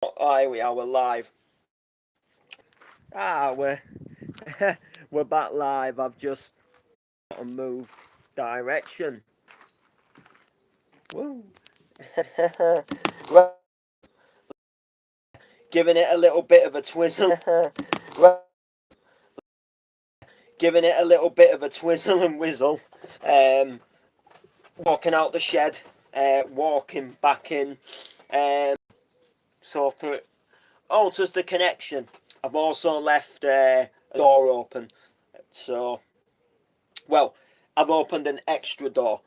Oh, here we are, we're live. We're we're back live. I've just moved direction. Woo. Well, giving it a little bit of a twizzle. Well, giving it a little bit of a twizzle and whizzle. Um, Walking out the shed, walking back in. Um, so if it alters the connection, I've also left a door open. So, well, I've opened an extra door,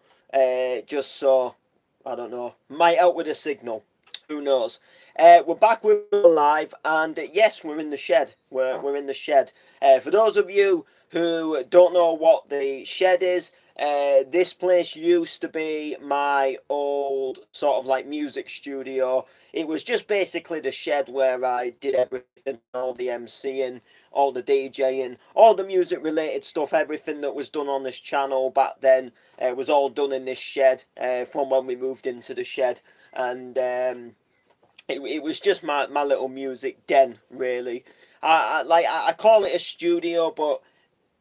just so, I don't know, might help with a signal. Who knows? We're back with live, and yes, we're in the shed. We're in the shed. For those of you who don't know what the shed is, this place used to be my old sort of like music studio. It was just basically the shed where I did everything, all the MCing, all the DJing, all the music related stuff, everything that was done on this channel back then was all done in this shed from when we moved into the shed. And it was just my little music den, really. I call it a studio, but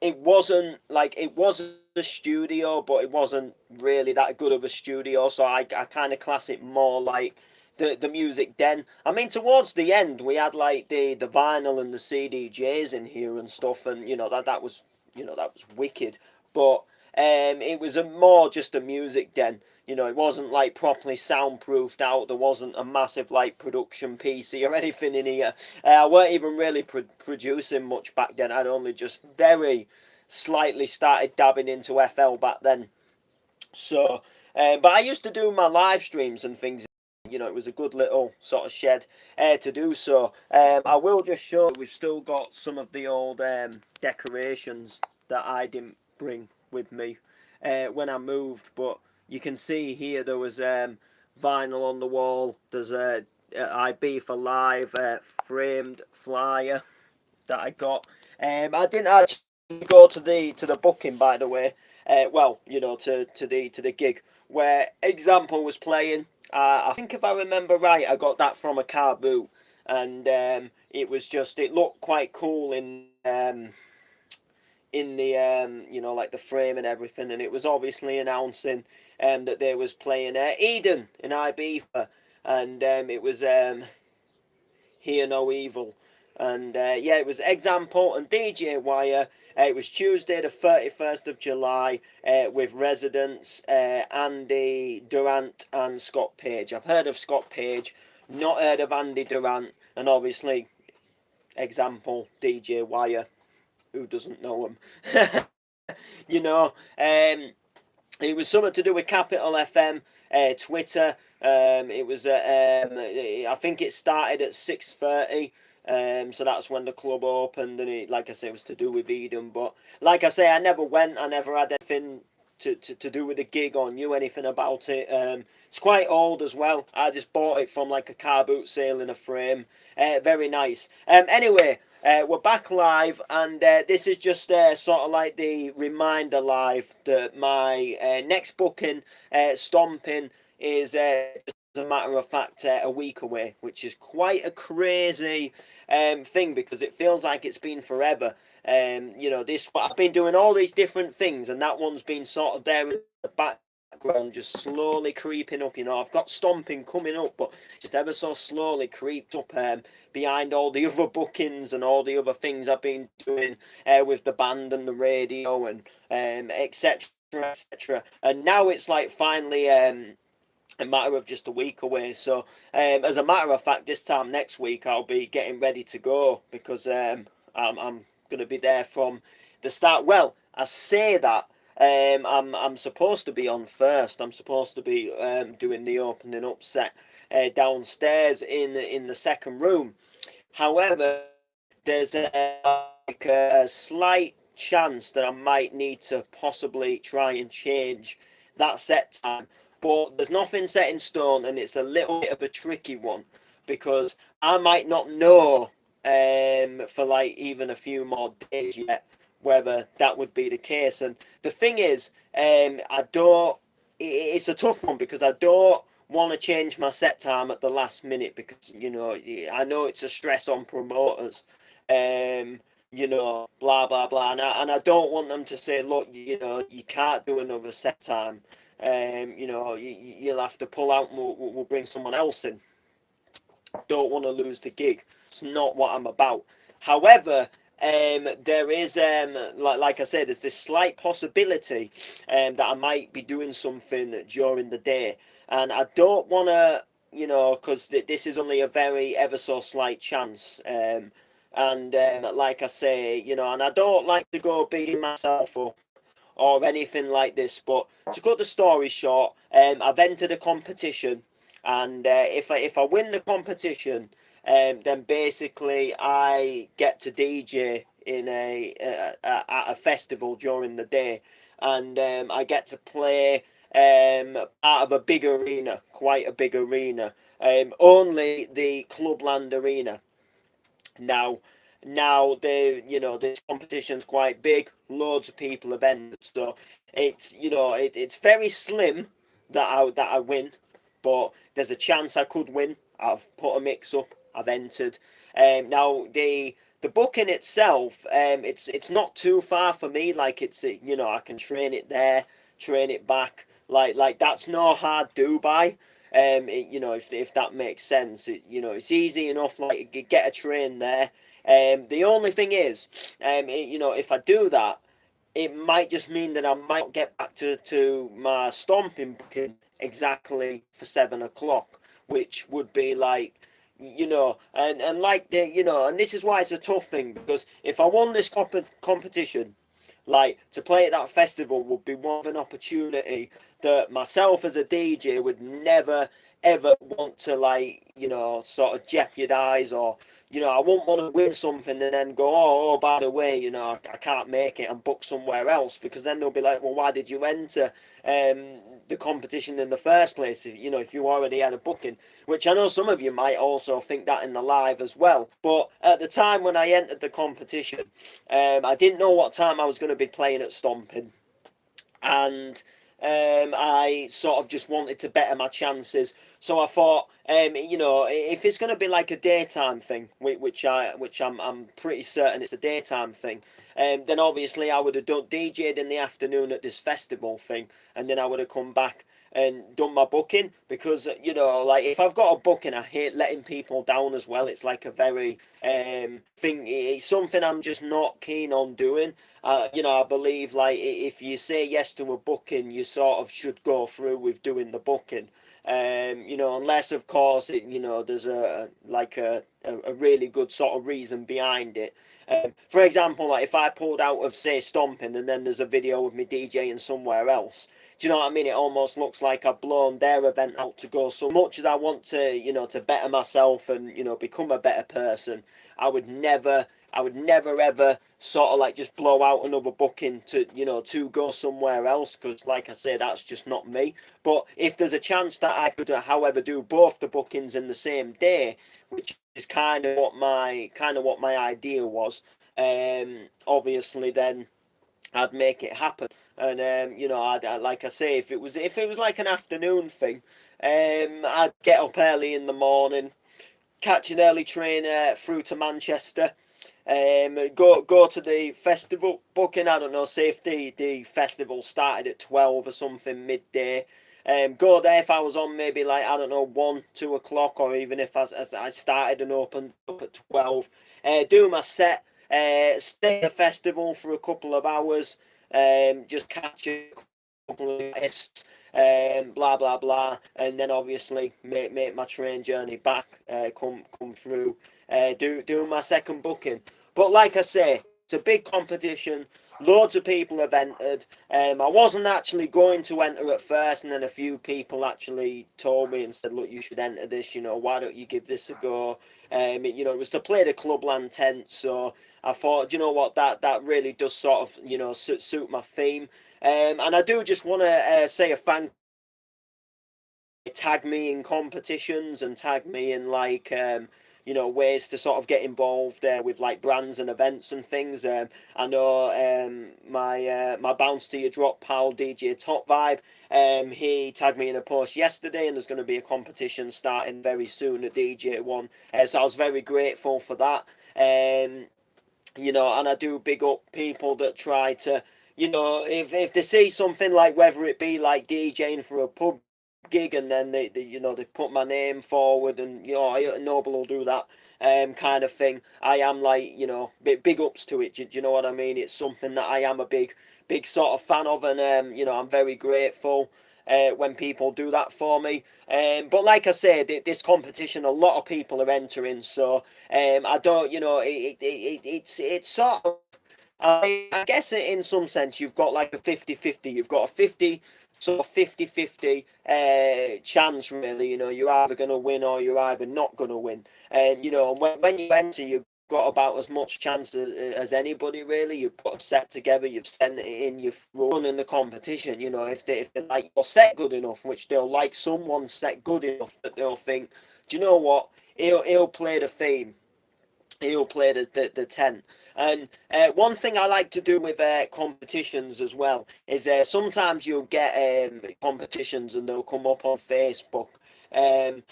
it was a studio, but it wasn't really that good of a studio. So I kind of class it more like the music den. I mean, towards the end, we had like the vinyl and the CDJs in here and stuff, and that was that was wicked. But it was a more just a music den. It wasn't like properly soundproofed out. There wasn't a massive like production PC or anything in here. I weren't even really producing much back then. I'd only just very slightly started dabbing into FL back then. So, but I used to do my live streams and things. It was a good little sort of shed to do so. I will just show we've still got some of the old decorations that I didn't bring with me when I moved, but you can see here there was vinyl on the wall. There's a IB for Live framed flyer that I got. I didn't actually go to the booking, by the way. Well, to the gig where Example was playing. I think if I remember right, I got that from a car boot, and it looked quite cool in the like the frame and everything, and it was obviously announcing that they was playing Eden in Ibiza, and it was Hear No Evil. And yeah, it was Example and DJ Wire. It was Tuesday, the 31st of July, with residents Andy Durant and Scott Page. I've heard of Scott Page, not heard of Andy Durant, and obviously, Example, DJ Wire. Who doesn't know him? you know, it was something to do with Capital FM, Twitter. It was I think it started at 6:30. So that's when the club opened, and like I say, it was to do with Eden. But like I say, I never went. I never had anything to do with the gig or knew anything about it. It's quite old as well. I just bought it from like a car boot sale in a frame. Very nice. Anyway, we're back live, and this is just sort of like the reminder live that my next booking, Stomping, is as a matter of fact a week away, which is quite a crazy thing because it feels like it's been forever. This I've been doing all these different things, and that one's been sort of there in the background, just slowly creeping up. I've got Stomping coming up, but just ever so slowly creeped up behind all the other bookings and all the other things I've been doing with the band and the radio and etc. etc. And now it's like finally a matter of just a week away. So, as a matter of fact, this time next week I'll be getting ready to go because I'm going to be there from the start. Well, I say that I'm supposed to be on first. I'm supposed to be doing the opening up set downstairs in the second room. However, there's a slight chance that I might need to possibly try and change that set time, but there's nothing set in stone, and it's a little bit of a tricky one because I might not know for like even a few more days yet whether that would be the case. And the thing is, I don't. It's a tough one because I don't want to change my set time at the last minute because I know it's a stress on promoters, um, blah blah blah, and I don't want them to say, look, you can't do another set time. You'll have to pull out and we'll bring someone else in. Don't want to lose the gig. It's not what I'm about. However, there is like I said, there's this slight possibility that I might be doing something during the day, and I don't want to, because this is only a very ever so slight chance. And like I say, and I don't like to go bigging myself up or anything like this. But to cut the story short, I've entered a competition, and if I win the competition, then basically I get to DJ in at a festival during the day, and I get to play part of a big arena, quite a big arena, only the Clubland Arena. Now, this competition's quite big. Loads of people have entered, so it's very slim that I win, but there's a chance I could win. I've put a mix up. I've entered. Now the booking itself, it's not too far for me. Like I can train it there, train it back. Like that's no hard do by. If that makes sense, it's easy enough. Like get a train there. The only thing is, if I do that, it might just mean that I might get back to my stomping booking exactly for 7 o'clock, which would be like, and like and this is why it's a tough thing, because if I won this competition, like to play at that festival would be one of an opportunity that myself as a DJ would never ever want to, like, sort of jeopardize, or I won't want to win something and then go, oh, by the way, I can't make it and book somewhere else, because then they'll be like, well, why did you enter the competition in the first place, if you already had a booking, which I know some of you might also think that in the live as well. But at the time when I entered the competition, I didn't know what time I was going to be playing at Stomping, and I sort of just wanted to better my chances. So I thought, if it's going to be like a daytime thing, which I'm pretty certain it's a daytime thing, then obviously I would have done DJ'd in the afternoon at this festival thing, and then I would have come back and done my booking, because like if I've got a booking, I hate letting people down as well. It's like a very thing. It's something I'm just not keen on doing. I believe, like, if you say yes to a booking, you sort of should go through with doing the booking. Unless of course there's a really good sort of reason behind it. For example, like if I pulled out of, say, Stomping, and then there's a video of me DJing somewhere else, do you know what I mean? It almost looks like I've blown their event out to go. So much as I want to better myself and, become a better person, I would never ever sort of like just blow out another booking to go somewhere else, because like I say, that's just not me. But if there's a chance that I could, however, do both the bookings in the same day, which is kind of what my idea was, obviously then I'd make it happen. And like I say, if it was like an afternoon thing, I'd get up early in the morning, catch an early train through to Manchester, go to the festival booking. I don't know, say if the festival started at 12 or something, midday. Go there if I was on maybe, like, I don't know, 1, 2 o'clock, or even if I started and opened up at 12. Do my set, stay at the festival for a couple of hours, just catch a couple of guests, blah blah blah, and then obviously make my train journey back, come through, do my second booking. But like I say, it's a big competition. Loads of people have entered. I wasn't actually going to enter at first, and then a few people actually told me and said, look, you should enter this, why don't you give this a go? It was to play the Clubland tent, so I thought, you know what, that really does sort of, suit my theme. And I do just want to say a thank tag me in competitions and tag me in, like, ways to sort of get involved with like brands and events and things. I know my bounce to your drop pal DJ Top Vibe. He tagged me in a post yesterday, and there's going to be a competition starting very soon at DJ One. So I was very grateful for that. And I do big up people that try to, if they see something like, whether it be like DJing for a pub gig, and then they put my name forward, and Noble will do that kind of thing. I am like, big ups to it. Do you know what I mean? It's something that I am a big sort of fan of, and I'm very grateful when people do that for me. But like I said, this competition, a lot of people are entering, so I don't, it's sort of, I guess in some sense you've got like a 50-50. You've got a 50 chance, really. You're either going to win or you're either not going to win. And when you enter, you've got about as much chance as anybody, really. You put a set together, you've sent it in, you've run in the competition. If they like your set good enough, which they'll like someone's set good enough that they'll think, do you know what, he'll play the theme, he'll play the 10. And one thing I like to do with competitions as well is sometimes you'll get competitions, and they'll come up on Facebook, and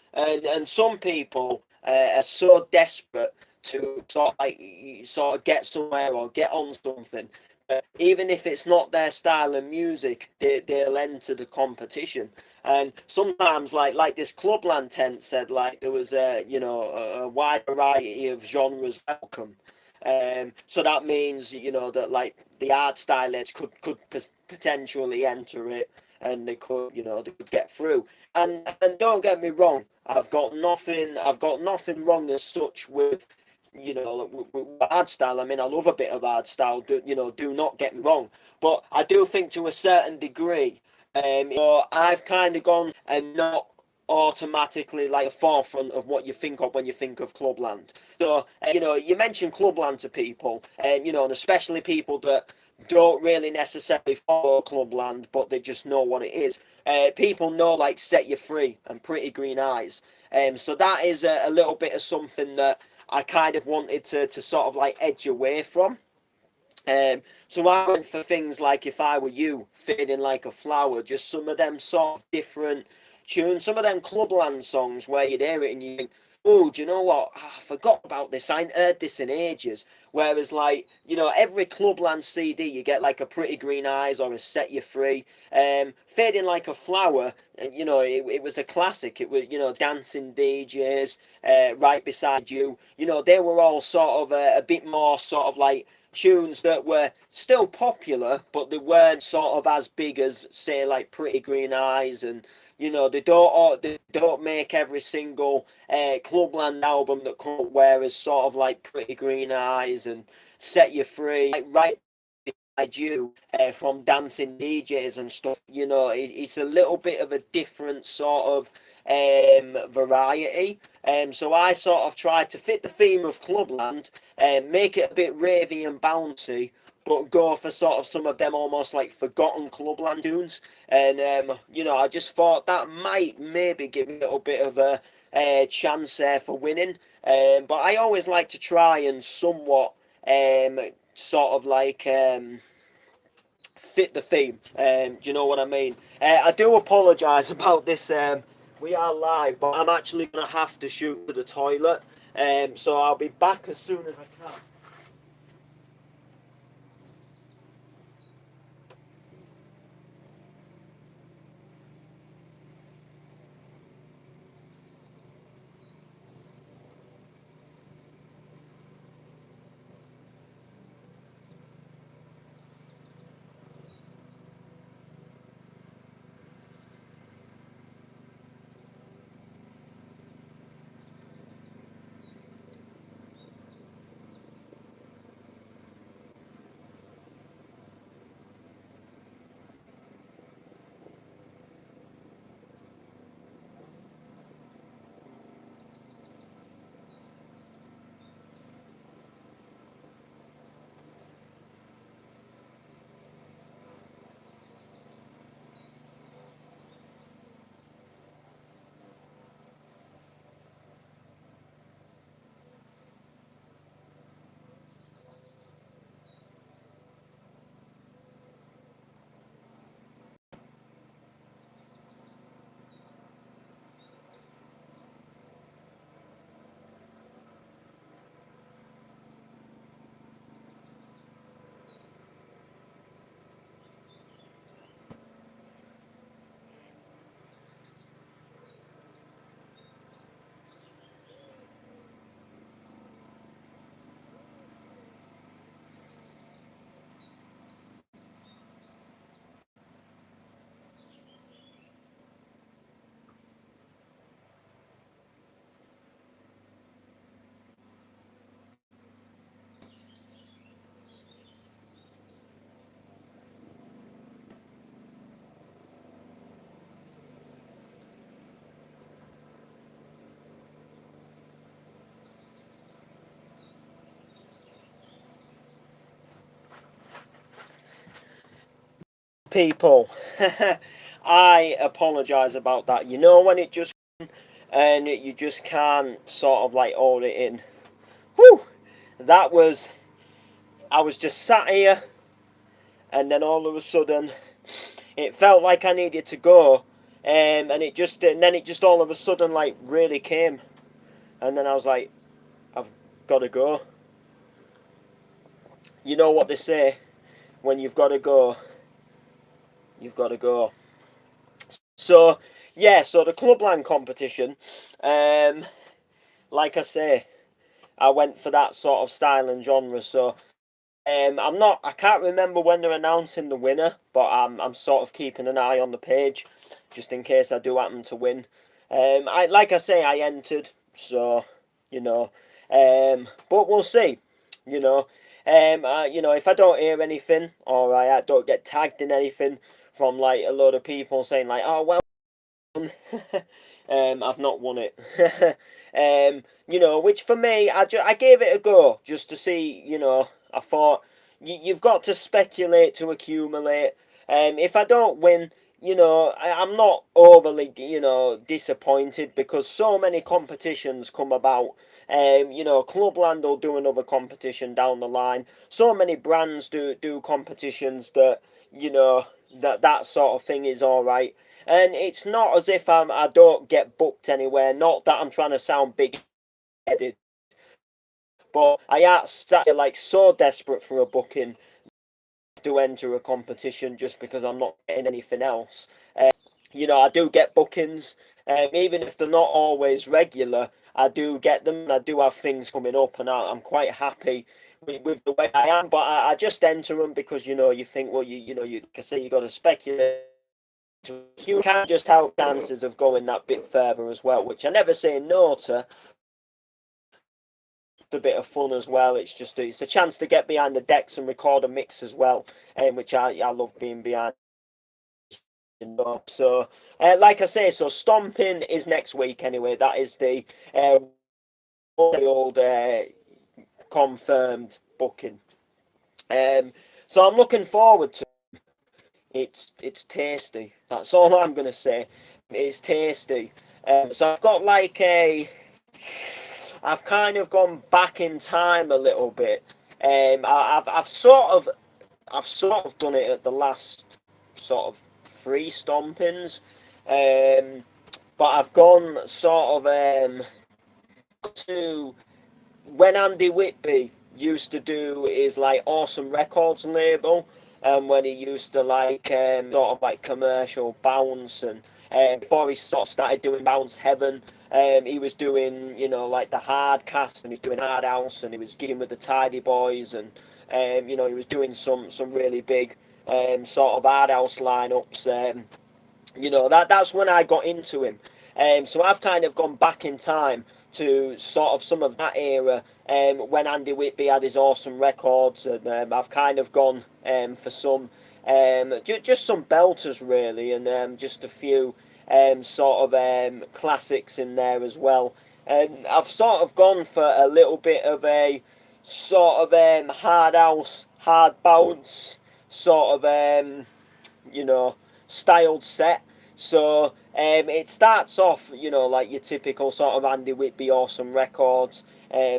some people are so desperate to sort of get somewhere or get on something. Even if it's not their style of music, they'll enter the competition. And sometimes, like this Clubland tent said, like there was a wide variety of genres welcome. So that means that like the art style heads could potentially enter it, and they could get through. And don't get me wrong, I've got nothing wrong as such with with hard style. I mean, I love a bit of hard style. Do not get me wrong, but I do think to a certain degree, I've kind of gone and not automatically like the forefront of what you think of when you think of Clubland. So, you mention Clubland to people, and especially people that don't really necessarily follow Clubland, but they just know what it is. People know like Set You Free and Pretty Green Eyes. So that is a little bit of something that I kind of wanted to sort of like edge away from. So I went for things like If I Were You, Fading Like a Flower, just some of them sort of different tunes, some of them Clubland songs where you'd hear it and you think, oh, do you know what? I forgot about this. I ain't heard this in ages. Whereas, like, every Clubland CD, you get like a Pretty Green Eyes or a Set You Free. Fading Like a Flower, it was a classic. It was, Dancing DJs, Right Beside You. They were all sort of a bit more sort of like tunes that were still popular, but they weren't sort of as big as, say, like Pretty Green Eyes. And they don't make every single Clubland album that come up, whereas sort of like Pretty Green Eyes and Set You Free, like Right Beside You, from Dancing DJs and stuff. It's a little bit of a different sort of variety. So I sort of tried to fit the theme of Clubland and make it a bit ravey and bouncy, but go for sort of some of them almost like forgotten Clubland tunes. And I just thought that might maybe give me a little bit of a chance there for winning. But I always like to try and somewhat sort of like fit the theme. Do you know what I mean? I do apologise about this. We are live, but I'm actually going to have to shoot to the toilet. So I'll be back as soon as I can. people. I apologise about that. You know when it just and you just can't sort of like hold it in. Whew! That was I was just sat here, and then all of a sudden, it felt like I needed to go, and then it just all of a sudden like really came, and then I was like, I've got to go. You know what they say, when you've got to go, you've got to go. So yeah, so the clubland competition, like I say, I went for that sort of style and genre. So I can't remember when they're announcing the winner, but I'm sort of keeping an eye on the page, just in case I do happen to win. Like I say, I entered, so you know, but we'll see. You know, if I don't hear anything, or I don't get tagged in anything from like a load of people saying like, oh well, I've not won it. Which for me, I gave it a go just to see. I thought you've got to speculate to accumulate. If I don't win, I'm not overly, disappointed, because so many competitions come about. Clubland will do another competition down the line. So many brands do competitions that, that sort of thing is all right. And it's not as if I don't get booked anywhere. Not that I'm trying to sound big headed, but I am like so desperate for a booking to enter a competition just because I'm not getting anything else. I do get bookings, even if they're not always regular. I do get them, and I do have things coming up, and I'm quite happy with the way I am. But I just enter them because you think, well, you can say you got to speculate. You can just have chances of going that bit further as well, which I never say no to. A bit of fun as well. It's a chance to get behind the decks and record a mix as well, which I love being behind. So, like I say, so Stomping is next week anyway. That is the old confirmed booking. So I'm looking forward to it. It's tasty. That's all I'm gonna say. It's tasty. So I've kind of gone back in time a little bit. I've sort of done it at the last sort of three stompings, but I've gone sort of to when Andy Whitby used to do his like Awesome Records label, and when he used to like sort of like commercial bounce, and before he sort of started doing Bounce Heaven, he was doing like the hard cast, and he's doing hard house, and he was gigging with the Tidy Boys, and he was doing some really big sort of hard house lineups. That's when I got into him. So I've kind of gone back in time to sort of some of that era, when Andy Whitby had his Awesome Records, and I've kind of gone for some just some belters really, and just a few sort of classics in there as well. And I've sort of gone for a little bit of a sort of hard house, hard bounce sort of styled set. So it starts off, like your typical sort of Andy Whitby Awesome Records,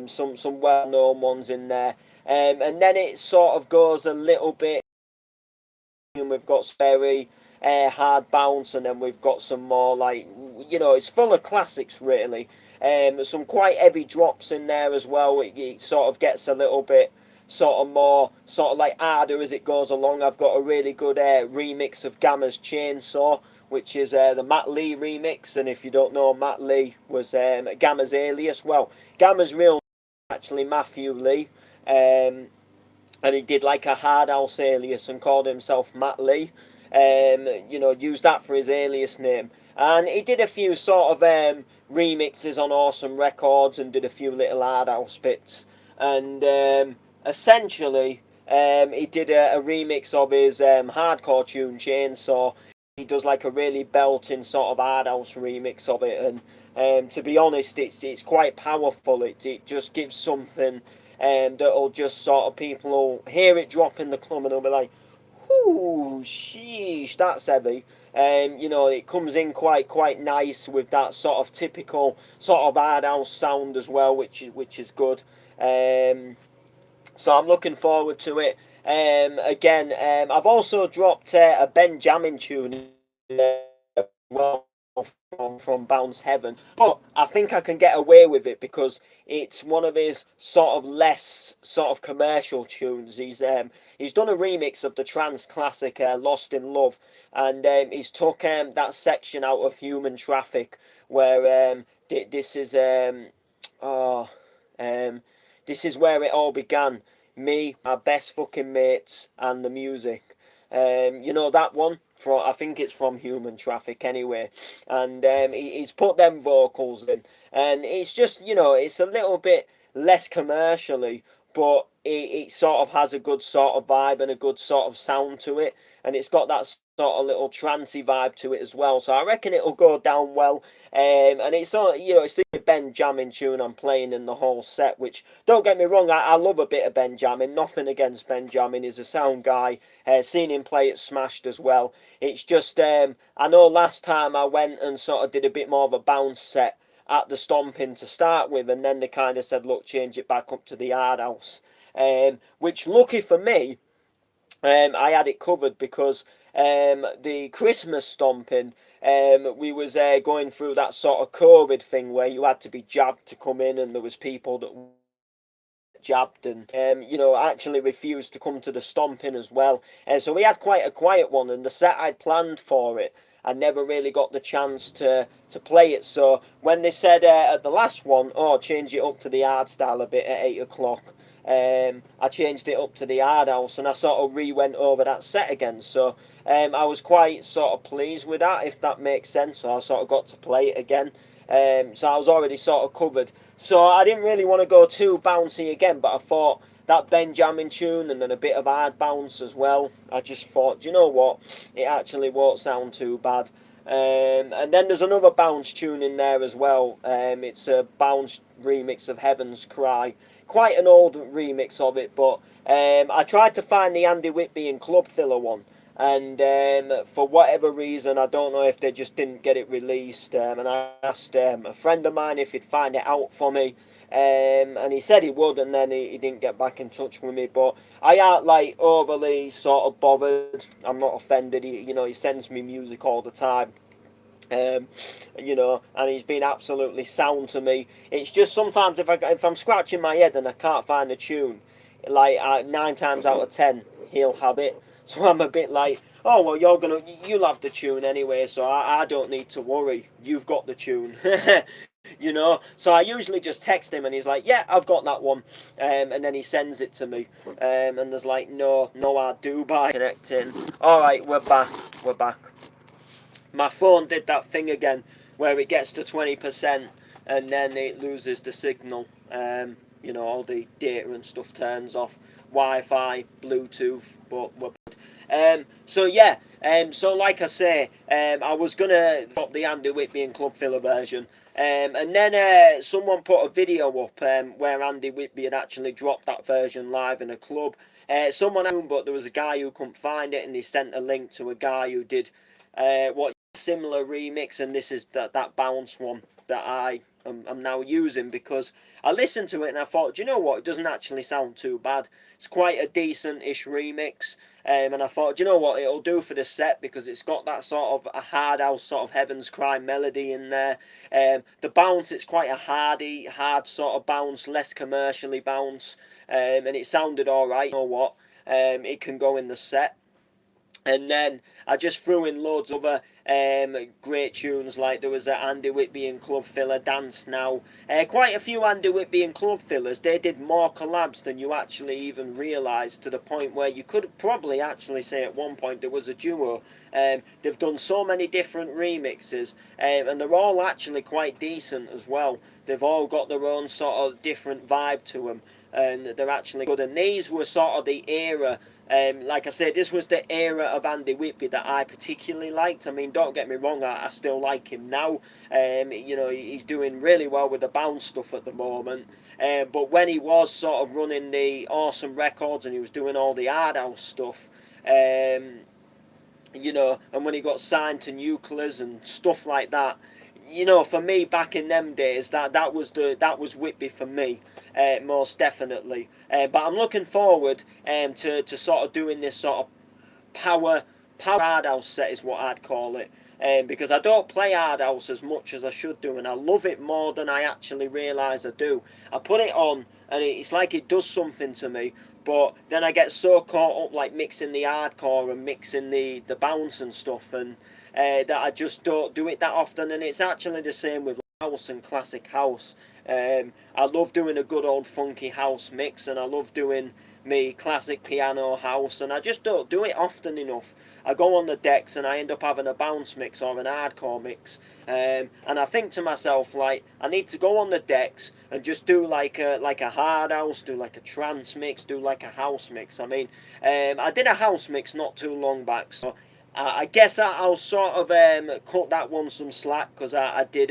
some well known ones in there, and then it sort of goes a little bit. And we've got Sperry, Hard Bounce, and then we've got some more like it's full of classics really. Some quite heavy drops in there as well. It sort of gets a little bit sort of more sort of like harder as it goes along. I've got a really good remix of Gamma's Chainsaw, which is the Matt Lee remix. And if you don't know, Matt Lee was Gamma's alias. Well, Gamma's real name is actually Matthew Lee, and he did like a hard house alias and called himself Matt Lee. Used that for his alias name. And he did a few sort of remixes on Awesome Records, and did a few little hard house bits. And essentially, he did a remix of his hardcore tune Chainsaw. He does like a really belting sort of hard house remix of it, and to be honest, it's quite powerful. It just gives something that'll just sort of, people will hear it drop in the club and they'll be like, Ooh, sheesh, that's heavy. You know, it comes in quite nice with that sort of typical sort of hard house sound as well, which is good. Um, so I'm looking forward to it. Again, I've also dropped a Benjamin tune in there as well from Bounce Heaven, but I think I can get away with it because it's one of his sort of less sort of commercial tunes. He's done a remix of the trance classic Lost in Love, and he's took that section out of Human Traffic where this is oh um this is where it all began. Me, my best fucking mates, and the music. You know that one? I think it's from Human Traffic anyway. And he's put them vocals in. And it's just, it's a little bit less commercially, but it sort of has a good sort of vibe and a good sort of sound to it. And it's got that sort of little trancey vibe to it as well. So I reckon it'll go down well. And it's it's the Benjamin tune I'm playing in the whole set, which, don't get me wrong, I love a bit of Benjamin. Nothing against Benjamin. He's a sound guy. Seen him play at Smashed as well. It's just, I know last time I went and sort of did a bit more of a bounce set at the Stomping to start with, and then they kind of said, look, change it back up to the Hard House. Which, lucky for me, I had it covered because the Christmas Stomping, we was going through that sort of COVID thing where you had to be jabbed to come in, and there was people that jabbed and actually refused to come to the Stomping as well. And so we had quite a quiet one, and the set I'd planned for it, I never really got the chance to play it. So when they said at the last one, oh, change it up to the hard style a bit at 8 o'clock, I changed it up to the Hard House, and I sort of re-went over that set again. So I was quite sort of pleased with that, if that makes sense. So I sort of got to play it again. So I was already sort of covered. So I didn't really want to go too bouncy again, but I thought that Benjamin tune and then a bit of hard bounce as well. I just thought, do you know what? It actually won't sound too bad. And then there's another bounce tune in there as well. It's a bounce remix of Heaven's Cry. Quite an old remix of it, but I tried to find the Andy Whitby and Club Filler one. And for whatever reason, I don't know if they just didn't get it released. And I asked a friend of mine if he'd find it out for me. And he said he would, and then he didn't get back in touch with me. But I aren't like overly sort of bothered. I'm not offended. He sends me music all the time. And he's been absolutely sound to me. It's just sometimes if I'm scratching my head and I can't find a tune, like 9 times out of 10 he'll have it. So I'm a bit like, oh well, you'll have the tune anyway, so I don't need to worry. You've got the tune. So I usually just text him and he's like, yeah, I've got that one, and then he sends it to me, and there's like no I do by connecting. All right, we're back. My phone did that thing again where it gets to 20% and then it loses the signal. All the data and stuff turns off, Wi-Fi, Bluetooth, but we're so like I say, I was gonna pop the Andy Whitby and Club Filler version, and then someone put a video up where Andy Whitby had actually dropped that version live in a club. But there was a guy who couldn't find it, and he sent a link to a guy who did what similar remix, and this is that bounce one that I'm now using because I listened to it and I thought, do you know what? It doesn't actually sound too bad. It's quite a decent-ish remix. And I thought, do you know what? It'll do for the set because it's got that sort of a hard house sort of Heaven's Cry melody in there. The bounce, it's quite a hard sort of bounce, less commercially bounce. And it sounded alright. You know what? It can go in the set. And then I just threw in loads of other great tunes, like there was Andy Whitby and Club Filler, Dance Now. Quite a few Andy Whitby and Club Fillers. They did more collabs than you actually even realised, to the point where you could probably actually say at one point there was a duo. They've done so many different remixes, and they're all actually quite decent as well. They've all got their own sort of different vibe to them, and they're actually good. And these were sort of the era. Like I said, this was the era of Andy Whitby that I particularly liked. I mean, don't get me wrong, I still like him now. He's doing really well with the bounce stuff at the moment. But when he was sort of running the Awesome Records and he was doing all the hard house stuff, You know, and when he got signed to Nucleus and stuff like that. You know, for me back in them days, that was Whitby for me, most definitely. But I'm looking forward to sort of doing this sort of power hard house set is what I'd call it. Because I don't play hard house as much as I should do, and I love it more than I actually realise I do. I put it on, and it's like it does something to me, but then I get so caught up like mixing the hardcore and mixing the bounce and stuff, and that I just don't do it that often. And it's actually the same with house and classic house. I love doing a good old funky house mix, and I love doing me classic piano house, and I just don't do it often enough. I go on the decks and I end up having a bounce mix or an hardcore mix, and I think to myself like I need to go on the decks and just do like a hard house, do like a trance mix, do like a house mix. I mean, I did a house mix not too long back, so I guess I'll sort of cut that one some slack, because I did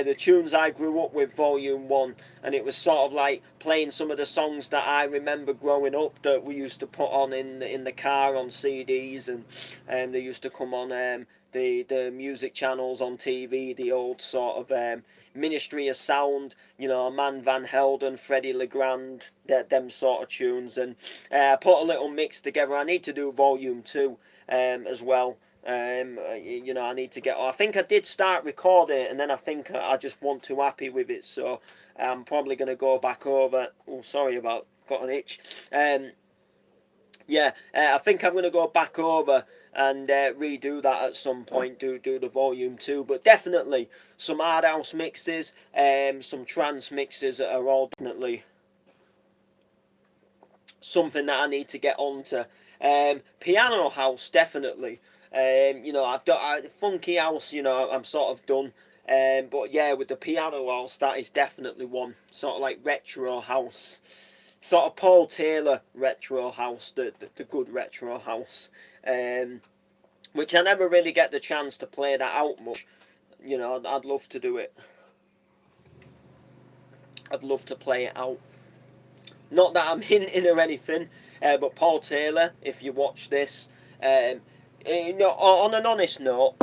the tunes I grew up with, Volume 1, and it was sort of like playing some of the songs that I remember growing up that we used to put on in the car on CDs, and they used to come on the music channels on TV, the old sort of Ministry of Sound, you know, Man Van Helden, Freddie Legrand, them sort of tunes, and I put a little mix together. I need to do Volume 2 as well. You know, I need to get. I think I did start recording it, and then I think I just wasn't too happy with it, so I'm probably going to go back over. Oh, sorry about got an itch. Yeah, I think I'm going to go back over and redo that at some point. Do the Volume 2, but definitely some hard house mixes, some trance mixes are all definitely something that I need to get onto. Piano house, definitely. You know, I've done funky house. You know, I'm sort of done. But yeah, with the piano house, that is definitely one. Sort of like retro house, sort of Paul Taylor retro house, the good retro house. Which I never really get the chance to play that out much. You know, I'd love to do it. I'd love to play it out. Not that I'm hinting or anything, but Paul Taylor, if you watch this, you know, on an honest note,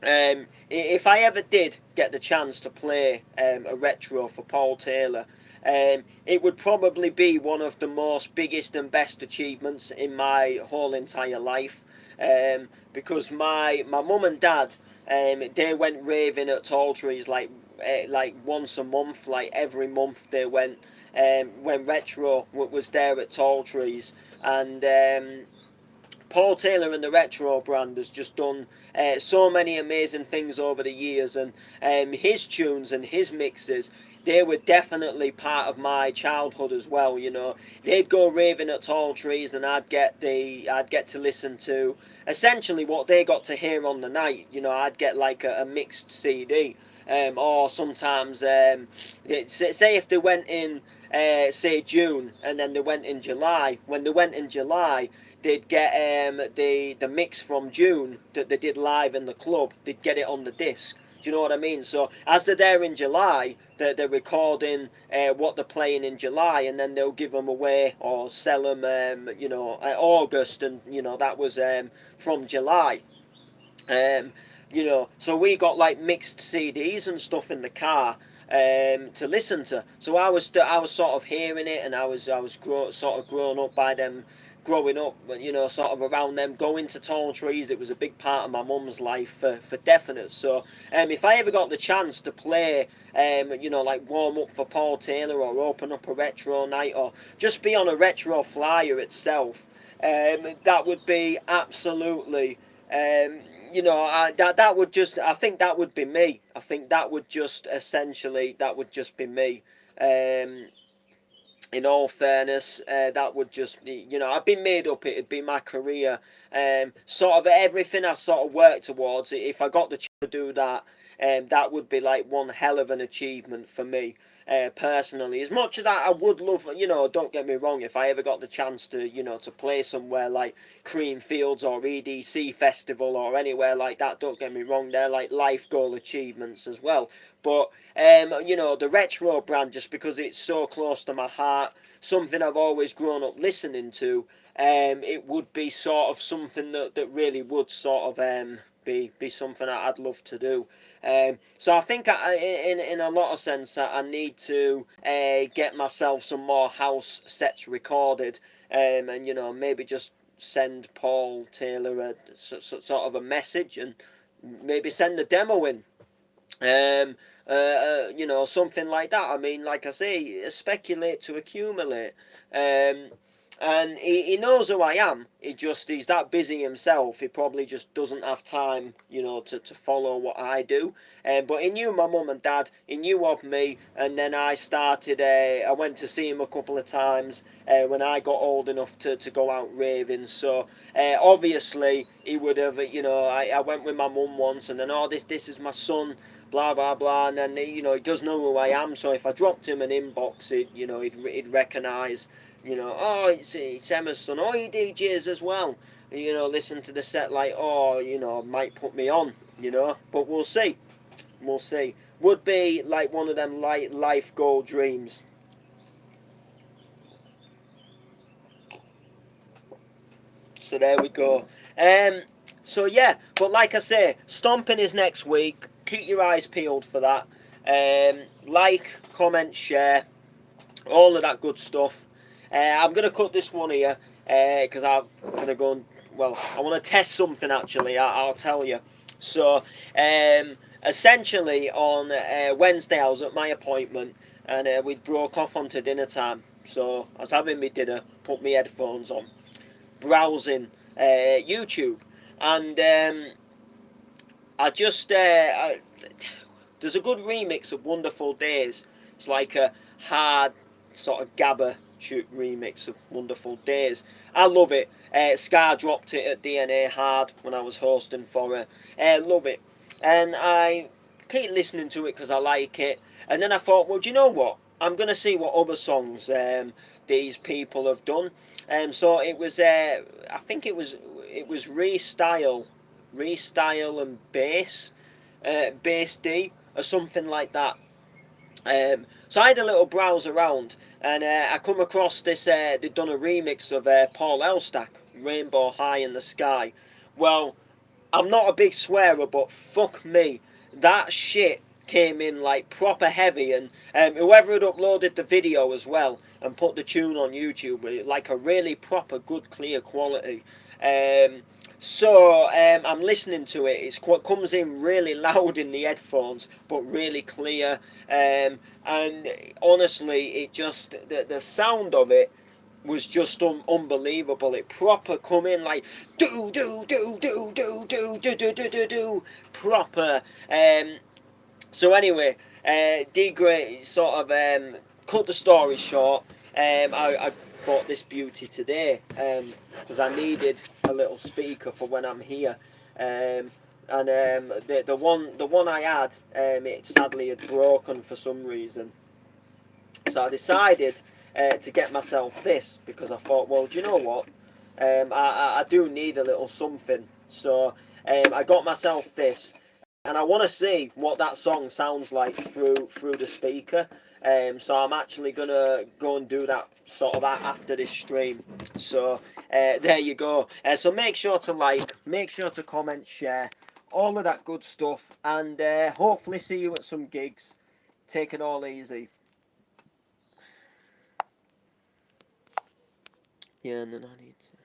if I ever did get the chance to play a retro for Paul Taylor, it would probably be one of the most biggest and best achievements in my whole entire life, because my mum and dad, they went raving at Tall Trees like once a month, like every month they went, when Retro was there at Tall Trees, and Paul Taylor and the Retro brand has just done so many amazing things over the years, and his tunes and his mixes, they were definitely part of my childhood as well. You know, they'd go raving at Tall Trees, and I'd get to listen to essentially what they got to hear on the night. You know, I'd get like a mixed CD, or sometimes say if they went in say June, and then they went in July. When they went in July, they'd get the mix from June that they did live in the club. They'd get it on the disc. Do you know what I mean? So as they're there in July, they're recording what they're playing in July, and then they'll give them away or sell them, you know, August, and you know that was from July. You know, so we got like mixed CDs and stuff in the car to listen to. So I was sort of hearing it, and I was sort of grown up by them, growing up, you know, sort of around them, going to Tall Trees. It was a big part of my mum's life for definite. So if I ever got the chance to play, you know, like warm up for Paul Taylor, or open up a retro night, or just be on a retro flyer itself, that would be absolutely. You know, that would just. I think that would be me. I think that would just essentially that would just be me. In all fairness, that would just, you know, I've been made up. It'd be my career. Sort of everything I sort of worked towards. If I got the chance to do that, that would be like one hell of an achievement for me. Personally, as much as that I would love, you know, don't get me wrong, if I ever got the chance to, you know, to play somewhere like Creamfields or EDC Festival or anywhere like that, don't get me wrong, they're like life goal achievements as well. But you know, the retro brand, just because it's so close to my heart, something I've always grown up listening to, it would be sort of something that really would sort of be something I'd love to do. So I think in a lot of sense I need to get myself some more house sets recorded, and you know, maybe just send Paul Taylor sort of a message, and maybe send a demo in. You know, something like that. I mean, like I say, speculate to accumulate. Um, and he knows who I am. He's that busy himself. He probably just doesn't have time, you know, to follow what I do. But he knew my mum and dad. He knew of me, and then I started. I went to see him a couple of times when I got old enough to go out raving. So obviously he would have. You know, I went with my mum once, and then this is my son, blah blah blah, and then you know, he does know who I am. So if I dropped him an inbox, he'd recognise, you know, oh, it's Emma's son. Oh, he DJs as well. You know, listen to the set like, oh, you know, might put me on, you know. But we'll see. We'll see. Would be like one of them life goal dreams. So there we go. So yeah, but like I say, Stomping is next week. Keep your eyes peeled for that. Like, comment, share, all of that good stuff. I'm going to cut this one here because I'm going to go and, well, I want to test something actually, I'll tell you. So, essentially on Wednesday I was at my appointment, and we broke off onto dinner time. So I was having my dinner, put my headphones on, browsing YouTube, and I just there's a good remix of Wonderful Days. It's like a hard sort of gabba shoot remix of Wonderful Days. I love it. Scar dropped it at DNA Hard when I was hosting for her. Love it, and I keep listening to it because I like it. And then I thought, well, do you know what? I'm gonna see what other songs these people have done. So it was, I think it was Restyle and Bass D or something like that. So I had a little browse around, and I come across this. They'd done a remix of Paul Elstak, Rainbow High in the Sky. Well, I'm not a big swearer, but fuck me, that shit came in like proper heavy, and whoever had uploaded the video as well and put the tune on YouTube, like a really proper good clear quality. I'm listening to it. It comes in really loud in the headphones, but really clear. And honestly, the sound of it was just unbelievable. It proper come in like do proper. So anyway, D Gray sort of cut the story short. I bought this beauty today because I needed a little speaker for when I'm here. And the one I had, it sadly had broken for some reason. So I decided to get myself this because I thought, well, do you know what? I do need a little something. So I got myself this, and I want to see what that song sounds like through the speaker. So I'm actually gonna go and do that sort of after this stream. So there you go. So make sure to like, make sure to comment, share, all of that good stuff, and hopefully see you at some gigs. Take it all easy. Yeah, and then I need